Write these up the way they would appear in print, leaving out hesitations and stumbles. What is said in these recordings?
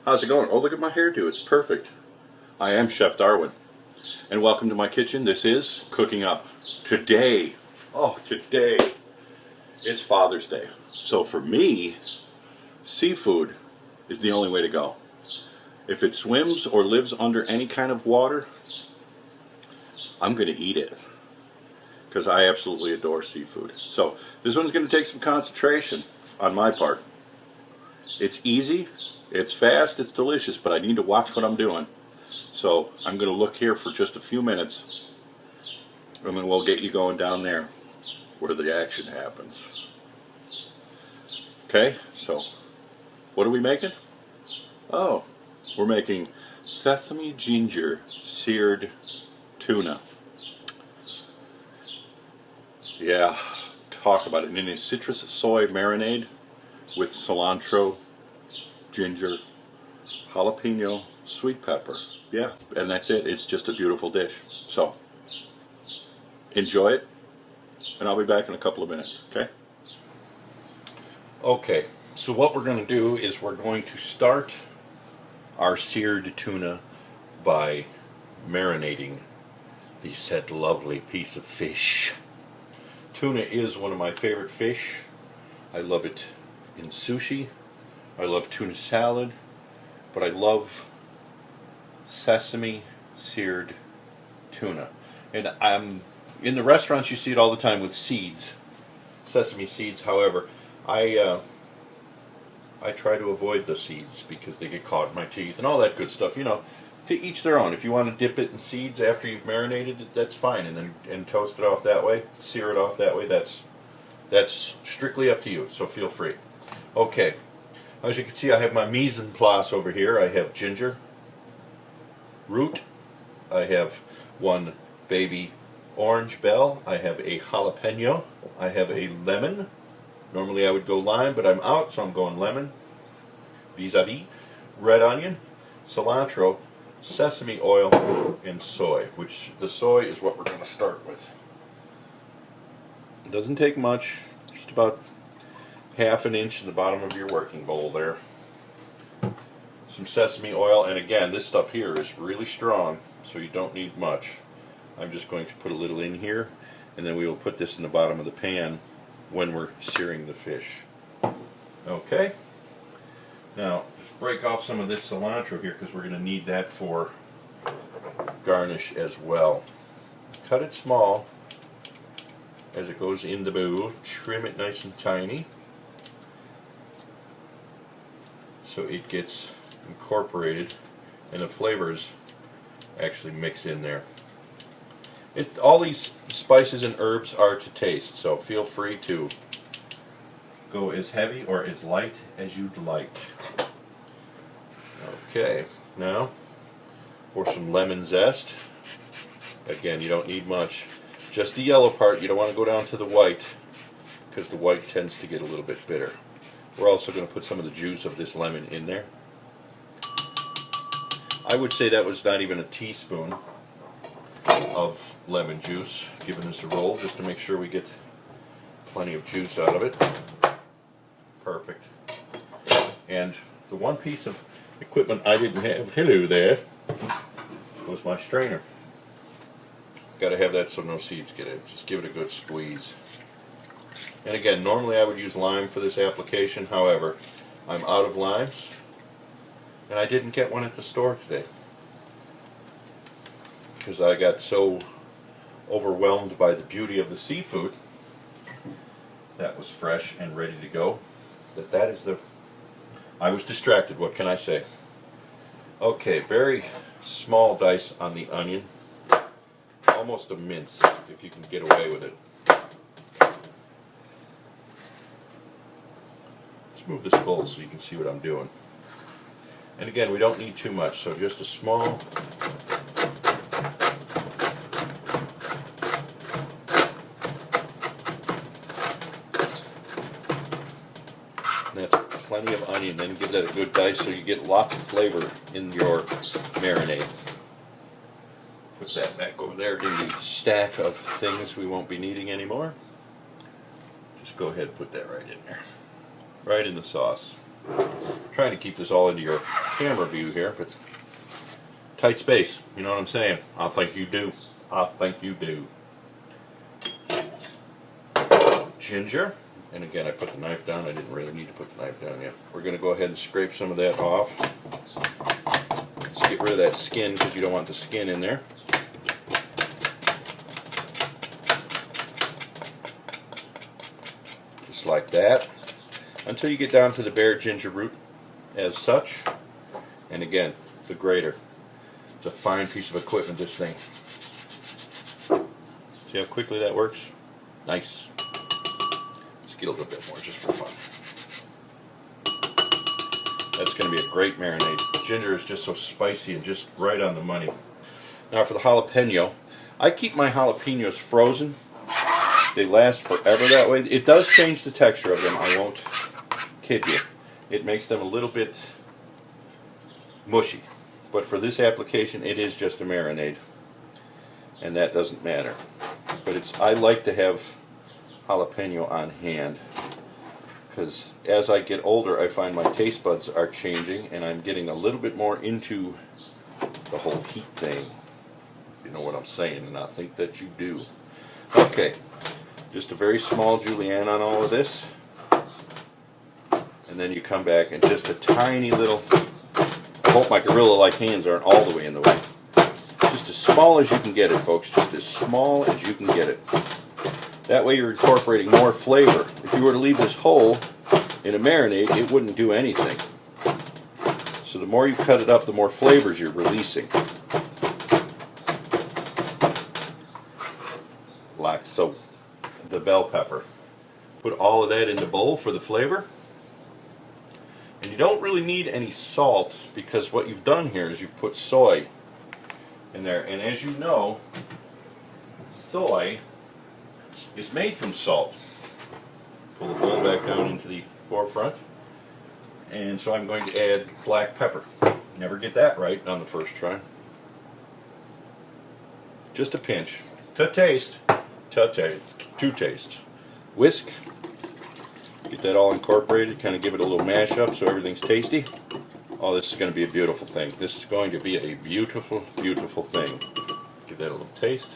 How's it going? Oh, look at my hairdo. It's perfect. I am Chef Darwin, and welcome to my kitchen. This is Cooking Up. Today, it's Father's Day. So for me, seafood is the only way to go. If it swims or lives under any kind of water, I'm going to eat it because I absolutely adore seafood. So this one's going to take some concentration on my part. It's easy, it's fast, it's delicious, but I need to watch what I'm doing. So I'm going to look here for just a few minutes, and then we'll get you going down there where the action happens. Okay, so what are we making? Oh, we're making sesame ginger seared tuna. Yeah, talk about it. In a citrus soy marinade with cilantro, ginger, jalapeno, sweet pepper. Yeah, and that's it. It's just a beautiful dish. So, enjoy it, and I'll be back in a couple of minutes, okay? Okay, so what we're going to do is we're going to start our seared tuna by marinating the said lovely piece of fish. Tuna is one of my favorite fish. I love it in sushi. I love tuna salad, but I love sesame seared tuna. And in the restaurants you see it all the time with seeds, sesame seeds. However, I try to avoid the seeds because they get caught in my teeth and all that good stuff. You know, to each their own. If you want to dip it in seeds after you've marinated it, that's fine, and toast it off that way, sear it off that way. That's strictly up to you. So feel free. Okay. As you can see, I have my mise en place over here. I have ginger root. I have one baby orange bell. I have a jalapeno. I have a lemon. Normally I would go lime, but I'm out, so I'm going lemon. Vis-a-vis. Red onion, cilantro, sesame oil, and soy, which the soy is what we're going to start with. It doesn't take much, just about half an inch in the bottom of your working bowl there. Some sesame oil, and again, this stuff here is really strong, so you don't need much. I'm just going to put a little in here, and then we will put this in the bottom of the pan when we're searing the fish. Okay, now just break off some of this cilantro here because we're going to need that for garnish as well. Cut it small as it goes in the bowl. Trim it nice and tiny so it gets incorporated and the flavors actually mix in there. All these spices and herbs are to taste, so feel free to go as heavy or as light as you'd like. Okay, now pour some lemon zest. Again, you don't need much. Just the yellow part. You don't want to go down to the white because the white tends to get a little bit bitter. We're also going to put some of the juice of this lemon in there. I would say that was not even a teaspoon of lemon juice, giving this a roll just to make sure we get plenty of juice out of it. Perfect. And the one piece of equipment I didn't have, hello there, was my strainer. Got to have that so no seeds get in. Just give it a good squeeze. And again, normally I would use lime for this application. However, I'm out of limes, and I didn't get one at the store today because I got so overwhelmed by the beauty of the seafood that was fresh and ready to go I was distracted. What can I say? Okay, very small dice on the onion, almost a mince if you can get away with it. Let's move this bowl so you can see what I'm doing. And again, we don't need too much, so just a small that's plenty of onion. Then give that a good dice so you get lots of flavor in your marinade. Put that back over there in the stack of things we won't be needing anymore. Just go ahead and put that right in there. Right in the sauce. Trying to keep this all into your camera view here, but tight space. You know what I'm saying? I think you do. I think you do. Ginger. And again, I put the knife down. I didn't really need to put the knife down yet. We're going to go ahead and scrape some of that off. Let's get rid of that skin because you don't want the skin in there. Just like that. Until you get down to the bare ginger root as such. And again, the grater. It's a fine piece of equipment, this thing. See how quickly that works? Nice. Get a little bit more just for fun. That's going to be a great marinade. Ginger is just so spicy and just right on the money. Now for the jalapeno, I keep my jalapenos frozen. They last forever that way. It does change the texture of them, I won't kid you. It makes them a little bit mushy. But for this application, it is just a marinade. And that doesn't matter. But I like to have jalapeno on hand because as I get older I find my taste buds are changing and I'm getting a little bit more into the whole heat thing, if you know what I'm saying, and I think that you do. Okay, just a very small julienne on all of this, and then you come back and just a tiny little, I hope my gorilla-like hands aren't all the way in the way, just as small as you can get it, folks, just as small as you can get it. That way you're incorporating more flavor. If you were to leave this whole in a marinade, it wouldn't do anything. So the more you cut it up, the more flavors you're releasing. Like so. The bell pepper. Put all of that in the bowl for the flavor. And you don't really need any salt because what you've done here is you've put soy in there. And as you know, soy is made from salt. Pull the bowl back down into the forefront. And so I'm going to add black pepper. Never get that right on the first try. Just a pinch. To taste. To taste. To taste. Whisk. Get that all incorporated. Kind of give it a little mash up so everything's tasty. Oh, this is going to be a beautiful thing. This is going to be a beautiful, beautiful thing. Give that a little taste.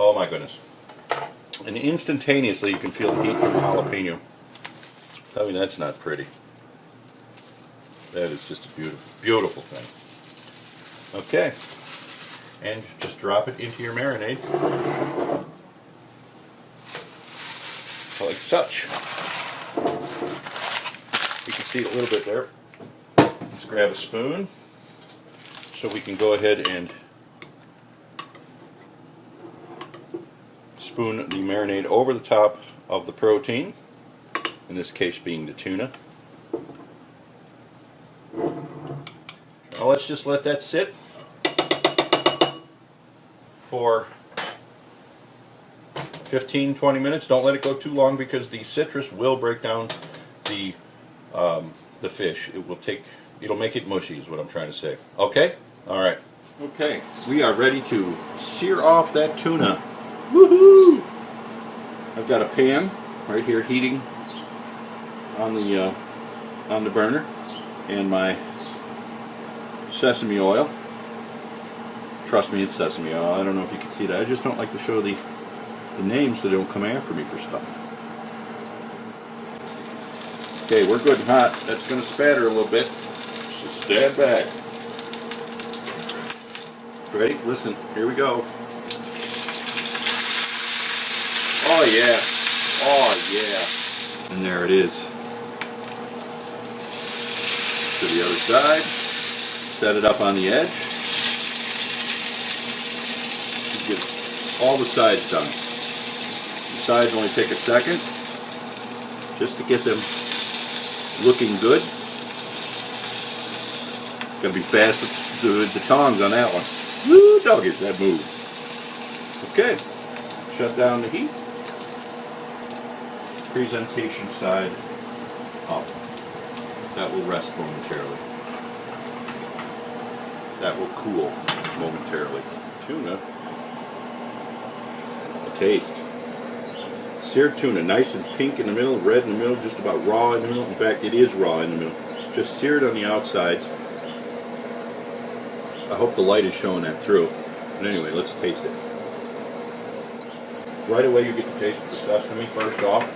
Oh my goodness. And instantaneously you can feel the heat from the jalapeno. Tell me that's not pretty. That is just a beautiful, beautiful thing. Okay. And just drop it into your marinade. Like such. You can see it a little bit there. Let's grab a spoon so we can go ahead and spoon the marinade over the top of the protein, in this case being the tuna. Now let's just let that sit for 15-20 minutes. Don't let it go too long because the citrus will break down the fish. It'll make it mushy is what I'm trying to say. Okay? Alright. Okay, we are ready to sear off that tuna. Woohoo! I've got a pan right here heating on the burner, and my sesame oil. Trust me, it's sesame oil. I don't know if you can see that. I just don't like to show the names so they don't come after me for stuff. Okay, we're good and hot. That's going to spatter a little bit. So stand back. Ready? Listen, here we go. Oh yeah. Oh yeah. And there it is. To the other side. Set it up on the edge. Get all the sides done. The sides only take a second just to get them looking good. Gonna be fast with the tongs on that one. Woo, doggies, that move. Okay, shut down the heat. Presentation side up. That will rest momentarily. That will cool momentarily. Tuna. A taste. Seared tuna, nice and pink in the middle, red in the middle, just about raw in the middle. In fact, it is raw in the middle. Just seared on the outsides. I hope the light is showing that through. But anyway, let's taste it. Right away you get to taste the sesame first off,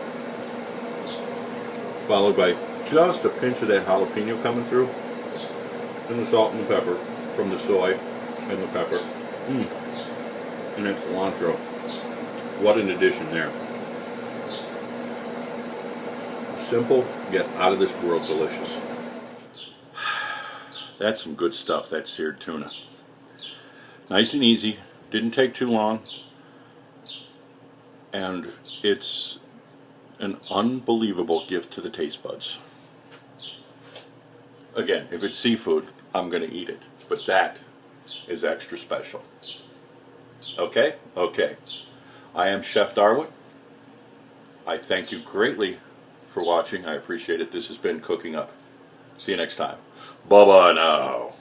followed by just a pinch of that jalapeno coming through, and the salt and the pepper from the soy and the pepper. And that cilantro. What an addition there. Simple, yet out of this world delicious. That's some good stuff, that seared tuna. Nice and easy, didn't take too long, and it's an unbelievable gift to the taste buds. Again, if it's seafood, I'm going to eat it, but that is extra special. Okay? Okay. I am Chef Darwin. I thank you greatly for watching. I appreciate it. This has been Cooking Up. See you next time. Bye-bye now.